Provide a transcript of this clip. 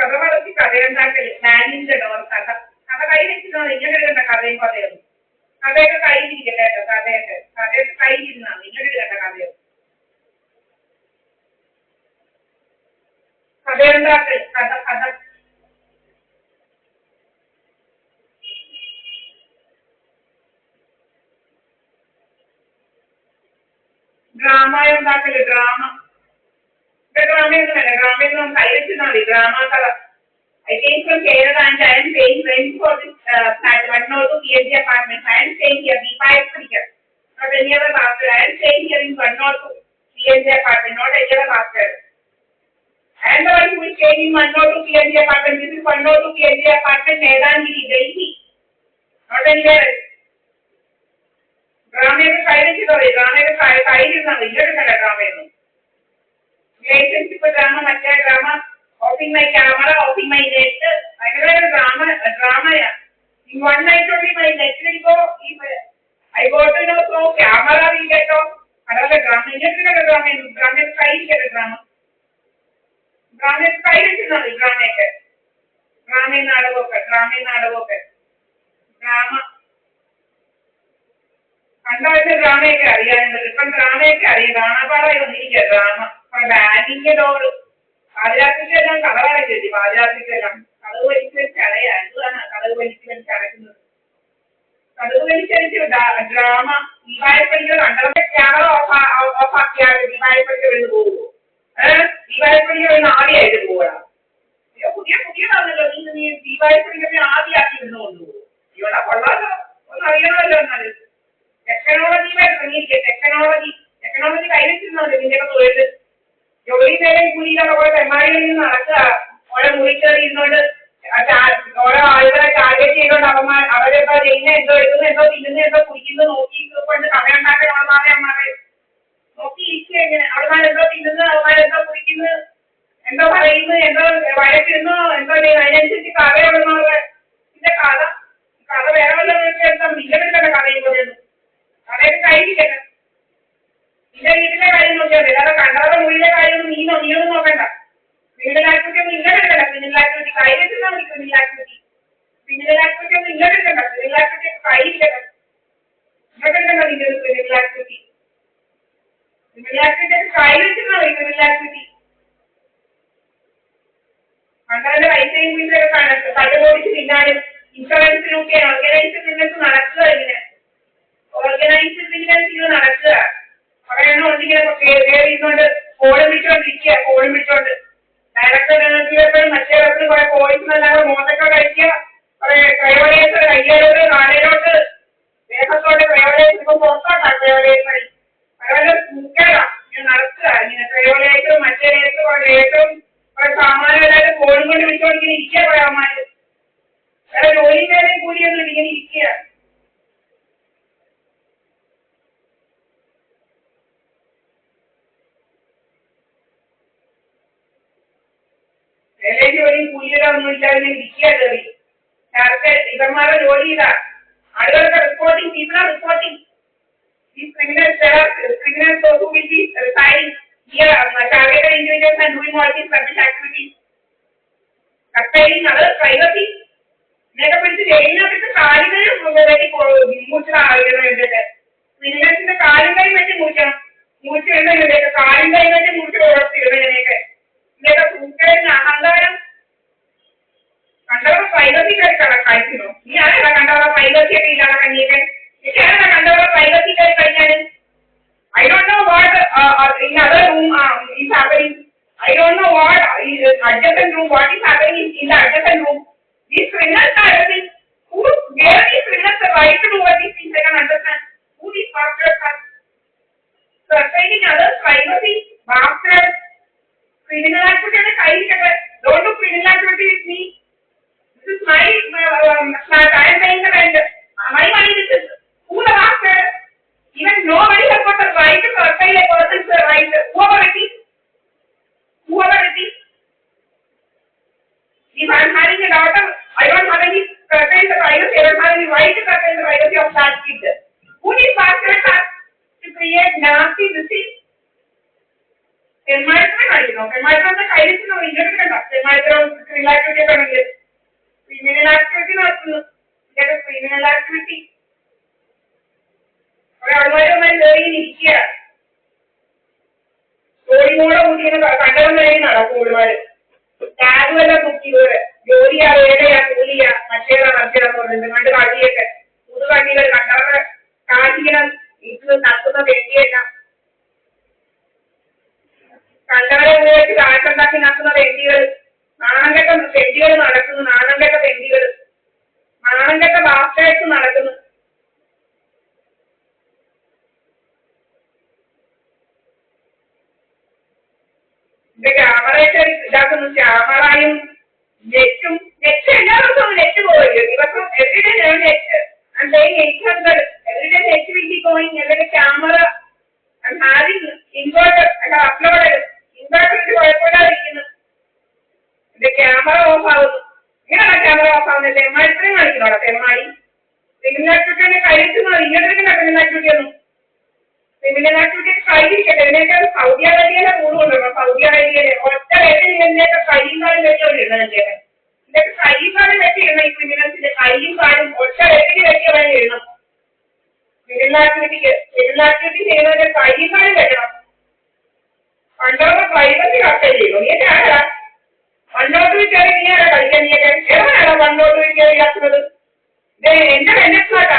കഥ വളർത്തി കഥയുണ്ടാക്കല് മാനിന്റെ ഡോർ കഥ കഥ കൈ വെച്ചിരുന്നാൽ ഇങ്ങനെ എഴുതേണ്ട കഥയും കഥയൊന്നും കഥയൊക്കെ കയ്യിലിരിക്കട്ടെ കേട്ടോ കഥയൊക്കെ കയ്യിലിരുന്നാണ് ഇങ്ങനെ എഴുതേണ്ട കഥയൊന്നും കഥയുണ്ടാക്കൽ കഥ ഡ്രാമ ഉണ്ടാക്കല് ഡ്രാമയൊന്നും വേണ്ട ഡ്രാമയൊന്നും കൈ വെച്ചിരുന്നാൽ മതി ഡ്രാമ കഥ I came from Kerala and I am paying rent for this flat 102 PhD apartment. I am staying here. B5 here. Not any other master. I am staying here in 102 PhD apartment. Not any other master. I am the one who is staying in 102 PhD apartment. This is 102 PhD apartment, Medangiri, Delhi. Not anywhere else. Drama is silent. Drama is silent. Drama is relationship drama, mature drama. Offing my camera, offing my net. I have a drama. In one night only my net will go. If I go to know so camera will get off. Another drama. Drama is silent. Drama is silent. Drama is not a worker. Drama. Under drama carry and the different drama carry. Drama is drama. For banning it all. പാചകത്തിലെല്ലാം കളറാണ് ചേച്ചി പാചകത്തിലെല്ലാം കടുക് വലിച്ചരിച്ച് drama ദീപായപ്പണികൾ കണ്ടവരുടെ camera off ആക്കിയാൽ ദീപായപ്പണികൾ എന്ന് പോകുമോ ദീപായപ്പണികൾ എന്ന് ആദ്യമായിട്ട് പോകണം പുതിയതാണല്ലോ നീ ദീപായപ്പണികളെ ആദ്യമാക്കി ഇന്ന് കൊണ്ടുപോകും ഇവിടെ കൊള്ളാലോ ഒന്ന് അറിയണമല്ലോ എന്നാലും ടെക്നോളജി കൈവച്ചിരുന്നല്ലോ നിന്റെയൊക്കെ തൊഴിൽ ജോലി നേരം കൂലിയിലൊക്കെ പോലെ തെമ്മാടികളിൽ നിന്ന് നടക്കുക ഓരോ മുറിച്ചേറി ഇരുന്നോണ്ട് ഓരോ ആളുകളെ ടാർഗറ്റ് ചെയ്തോണ്ട് അവരെന്തോ ചെയ്യുന്ന എന്തോ എഴുതുന്ന എന്തോ തിന്നുന്ന എന്തോ കുടിക്കുന്നത് നോക്കി കൊണ്ട് കഥയുണ്ടാക്കാൻ അവന്മാരെ നോക്കി ഇരിക്കുക എങ്ങനെ അവന്മാരെന്തോ തിന്നുന്നു അവന്മാരെന്തോ കുടിക്കുന്നു എന്തോ പറയുന്നു എന്തോ വഴക്കിടുന്നു എന്തോ അതിനനുസരിച്ച് കഥ എഴുതുന്നത് ഇതിന്റെ കഥ വേറെ വല്ലതും നിങ്ങളുടെ കഥയും പോലെയൊന്നും കഥയൊക്കെ കഴിഞ്ഞില്ല നിന്റെ വീട്ടിലെ കാര്യം നോക്കിയാൽ മതി അല്ലാതെ കണ്ടവരുടെ മുറിയിലെ കാര്യമൊന്നും നീയൊന്നും നോക്കണ്ട ക്രിമിനൽ ആക്ടിവിറ്റി ഒന്നും ഇല്ല എടുക്കണ്ട ക്രിമിനൽ ആക്ടിവിറ്റി കൈ വെച്ചിരുന്നാൽ മതി ക്രിമിനൽ ആക്ടിവിറ്റി ഒന്നും ഇല്ല എടുക്കണ്ട ക്രിമിനൽ ആക്ടിവിറ്റി ഒക്കെ കയ്യിലില്ല ഇങ്ങോട്ട് എടുക്കണ്ട നിന്റെ ഒരു ക്രിമിനൽ ആക്ടിവിറ്റി ഒക്കെ കൈ വെച്ചിരുന്നാൽ മതി ക്രിമിനൽ ആക്ടിവിറ്റി കണ്ടവരുടെ പൈസയും വീട്ടിലൊക്കെ കണ്ടുപോടിച്ച് തിന്നാലും ഇൻഷുറൻസിനൊക്കെ ഓർഗനൈസ്ഡ് ബിസിനസ് നടക്കുക ഇങ്ങനെ ഓർഗനൈസ്ഡ് ബിസിനസ് നടക്കുക അവരെണ്ണ ഒന്നിങ്ങനെ കയറിയിരുന്നോണ്ട് കോഴി പിടിച്ചോണ്ട് ഡയറക്ടർ മറ്റേ കുറെ കോഴിക്കുന്നല്ലാതെ മോശമൊക്കെ കഴിക്കുക കുറെ ക്രയോളേഴ്സ് കയ്യിലോട്ട് കാലയിലോട്ട് ദേഹത്തോട്ട് ക്രയോളേഴ്സ് ഇപ്പൊ പുറത്തോട്ടാ ക്രയോളേഴ്സ് അതുപോലെ സൂക്കേടാ ഇങ്ങനെ നടക്കുക ഇങ്ങനെ ക്രയോളേഴ്സ് മറ്റേ ലേസും കുറെ സാമാനങ്ങളായിട്ട് കോഴി കൊണ്ട് പിടിച്ചോണ്ട് ഇങ്ങനെ ഇരിക്കുക കുറെ അമ്മമാര് വേറെ ജോലി നേരം കൂലിയൊന്നും ഇങ്ങനെ ഇരിക്കുക ജോലി കൂലിയൊന്നും ഇല്ലാതെ ഇരിക്കുക കയറി ഇവന്മാരുടെ ജോലി ഇതാ ആളുകൾക്ക് റിപ്പോർട്ടിംഗ് പീപ്പിൾ ആർ റിപ്പോർട്ടിംഗ് ഈ criminals who will be residing here targeted individuals and doing all these such activities affecting others privacy ഇതൊക്കെ പിടിച്ച് ജയിലിനകത്ത് കാലുകൾ വെട്ടി മൂർച്ച ആളുകളുണ്ട് ക്രിമിനൽസിന്റെ കാലും കൈ വെട്ടി മൂർച്ച ഇടുന്നതിനൊക്കെ കാലും കൈ വെട്ടി മൂർച്ച ഇടുന്നതിനൊക്കെ ഇതൊക്കെ സൂക്കേടിന് അഹങ്കാരം കണ്ടവരുടെ പ്രൈവസി കഴിക്കുന്നു നീ ആരാ കണ്ടവരുടെ പ്രൈവസി ഒക്കെ ഇല്ലാതെ കണ്ടിയൊക്കെ ആരാ കണ്ടവരുടെ പ്രൈവസി കയറി കഴിഞ്ഞാല് I don't know what in other room is happening. I don't know what is adjacent room. What is happening in the adjacent room? These criminals are doing. Where are these criminals the right to do all these things? I can understand. Who these bastards are? Sustaining others' privacy, bastards. Criminal activity. Don't do criminal activity with me. This is my flat. I am paying the rent. My money. This is who the bastard? Even nobody has got the right to curtail a person's right. Whoever it is. If I am having a daughter, I don't have any curtail the privacy. I don't have any right to curtail the privacy of that kid. Who these bastards are to create nasty disease? തെമ്മാടിത്തരം കാണിക്കുന്നു. തെമ്മാടിത്തരം കയ്യിലിരിക്കുന്നു. ഇങ്ങോട്ട് കണ്ട തെമ്മാടിത്തരം criminal activity ഒക്കെ ആണെങ്കിൽ criminal activity നടത്തുന്നു. ഇതൊക്കെ criminal activity. ആൾക്കാരൊന്നും കയറി ഇരിക്കുക. ജോലിമോടെ കൂട്ടിയെന്ന് കണ്ടവൻ കഴിഞ്ഞ് നടക്കും ഒരുപാട്. ടാഗുമെല്ലാം കുക്കിയോട് ജോലിയാ വേലയാ കൂലിയാ മറ്റേതാ മറ്റേതാന്ന് പറഞ്ഞിട്ട് കണ്ട് കാട്ടിയൊക്കെ പുതുകണ്ണികൾ കണ്ടവരുടെ കാട്ടിക്കണം ഇത് നടത്തുന്ന തെണ്ടിയല്ല. കണ്ടവരെ ഉപയോഗിച്ച് കാറ്റുണ്ടാക്കി നടത്തുന്ന തെണ്ടികൾ, നാണംകെട്ട തെണ്ടികൾ നടക്കുന്നു. നാണംകെട്ട തെണ്ടികൾ, നാണംകെട്ട ബാസ്റ്റേഴ്സ് നടക്കുന്നു. ഇത് ക്യാമറയൊക്കെ ഇതാക്കുന്നു. ക്യാമറയും നെറ്റും എല്ലാ ദിവസവും നെറ്റ് പോയില്ലേ ദിവസം everyday net and paying 800 every day net will be going. Every camera and having inverter and uploaded inverter കുഴപ്പമില്ലാതിരിക്കുന്നു. എന്റെ ക്യാമറ ഓഫ് ആവുന്നു. ഇങ്ങനെയാണ് ക്യാമറ ഓഫ് ആവുന്നത്. തെമ്മാടിത്തരം കാണിക്കുന്നോടാ തെമ്മാടി. ക്രിമിനൽ ആക്ടിവിറ്റി കഴിക്കുന്നത് ഇങ്ങോട്ടേക്ക് ക്രിമിനൽ ആക്ടിവിറ്റി ഒന്നും ക്രിമിനൽ ആക്ടിവിറ്റി കയ്യിരിക്കട്ടെ. ഇതിനൊക്കെ സൗദി അറേബ്യയിലെ കൂടുകൊണ്ടുവരണം. സൗദി അറേബ്യയിലെ ഒറ്റ വെട്ടി ഇതിന്റെയൊക്കെ കയ്യും കാലും വെച്ചോണ്ടിരുന്നു. എന്റെയൊക്കെ ഇതൊക്കെ കയ്യും കാലും വെട്ടിയിടണം. ഈ ക്രിമിനൽസിന്റെ കയ്യും കാലും ഒറ്റ വെട്ടിന് വെട്ടിയവരെ എഴുതണം. ക്രിമിനൽ ആക്ടിവിറ്റി ചെയ്യുന്നവരുടെ കയ്യും കാലും വെട്ടണം. പണ്ടോട്ട് പ്രൈവസി കട്ട് ചെയ്യുന്നു. നീ ആരാ പണ്ടോട്ട് കയറി നീ ആരാ കളിക്കാൻ? നീ എവിടെയാണോ പണ്ടോട്ട് കയറി ആക്കുന്നത്? ഇത് എന്റെ വെനസ്ലാട്ടാ.